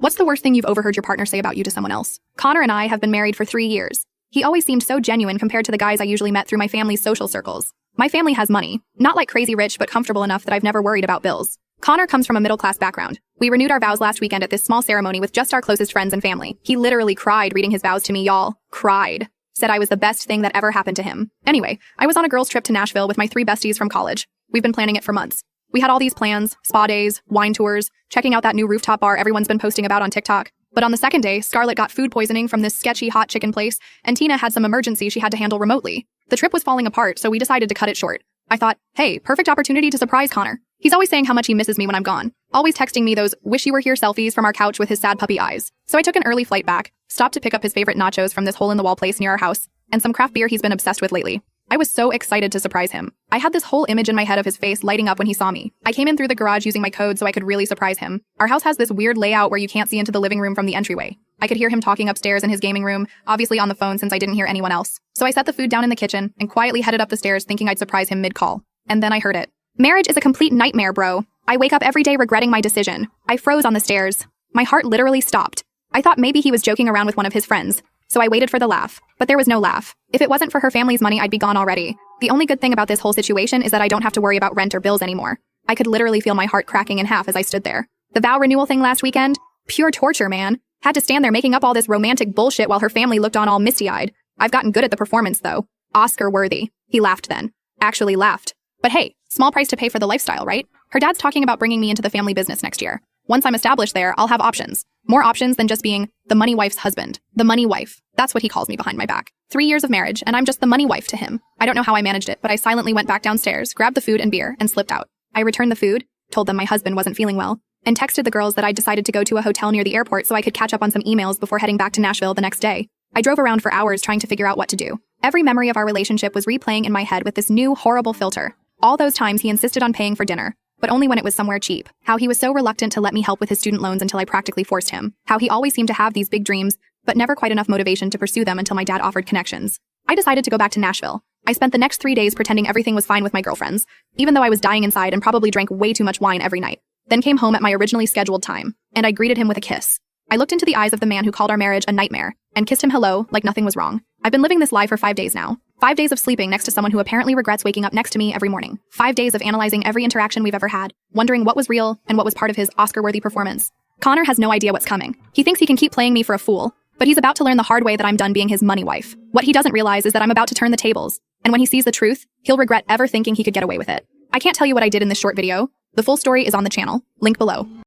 What's the worst thing you've overheard your partner say about you to someone else? Connor and I have been married for 3 years. He always seemed so genuine compared to the guys I usually met through my family's social circles. My family has money. Not like crazy rich, but comfortable enough that I've never worried about bills. Connor comes from a middle-class background. We renewed our vows last weekend at this small ceremony with just our closest friends and family. He literally cried reading his vows to me, y'all. Cried. Said I was the best thing that ever happened to him. Anyway, I was on a girls' trip to Nashville with my 3 besties from college. We've been planning it for months. We had all these plans, spa days, wine tours, checking out that new rooftop bar everyone's been posting about on TikTok. But on the second day, Scarlett got food poisoning from this sketchy hot chicken place, and Tina had some emergency she had to handle remotely. The trip was falling apart, so we decided to cut it short. I thought, hey, perfect opportunity to surprise Connor. He's always saying how much he misses me when I'm gone. Always texting me those wish-you-were-here selfies from our couch with his sad puppy eyes. So I took an early flight back, stopped to pick up his favorite nachos from this hole-in-the-wall place near our house, and some craft beer he's been obsessed with lately. I was so excited to surprise him. I had this whole image in my head of his face lighting up when he saw me. I came in through the garage using my code so I could really surprise him. Our house has this weird layout where you can't see into the living room from the entryway. I could hear him talking upstairs in his gaming room, obviously on the phone since I didn't hear anyone else. So I set the food down in the kitchen and quietly headed up the stairs thinking I'd surprise him mid-call. And then I heard it. Marriage is a complete nightmare, bro. I wake up every day regretting my decision. I froze on the stairs. My heart literally stopped. I thought maybe he was joking around with one of his friends. So I waited for the laugh. But there was no laugh. If it wasn't for her family's money, I'd be gone already. The only good thing about this whole situation is that I don't have to worry about rent or bills anymore. I could literally feel my heart cracking in half as I stood there. The vow renewal thing last weekend? Pure torture, man. Had to stand there making up all this romantic bullshit while her family looked on all misty-eyed. I've gotten good at the performance, though. Oscar-worthy. He laughed then. Actually laughed. But hey, small price to pay for the lifestyle, right? Her dad's talking about bringing me into the family business next year. Once I'm established there, I'll have options. More options than just being the money wife's husband. The money wife. That's what he calls me behind my back. 3 years of marriage, and I'm just the money wife to him. I don't know how I managed it, but I silently went back downstairs, grabbed the food and beer, and slipped out. I returned the food, told them my husband wasn't feeling well, and texted the girls that I'd decided to go to a hotel near the airport so I could catch up on some emails before heading back to Nashville the next day. I drove around for hours trying to figure out what to do. Every memory of our relationship was replaying in my head with this new, horrible filter. All those times he insisted on paying for dinner, but only when it was somewhere cheap. How he was so reluctant to let me help with his student loans until I practically forced him. How he always seemed to have these big dreams, but never quite enough motivation to pursue them until my dad offered connections. I decided to go back to Nashville. I spent the next 3 days pretending everything was fine with my girlfriends, even though I was dying inside and probably drank way too much wine every night. Then came home at my originally scheduled time, and I greeted him with a kiss. I looked into the eyes of the man who called our marriage a nightmare, and kissed him hello like nothing was wrong. I've been living this lie for 5 days now. 5 days of sleeping next to someone who apparently regrets waking up next to me every morning. 5 days of analyzing every interaction we've ever had, wondering what was real and what was part of his Oscar-worthy performance. Connor has no idea what's coming. He thinks he can keep playing me for a fool, but he's about to learn the hard way that I'm done being his money wife. What he doesn't realize is that I'm about to turn the tables, and when he sees the truth, he'll regret ever thinking he could get away with it. I can't tell you what I did in this short video. The full story is on the channel, link below.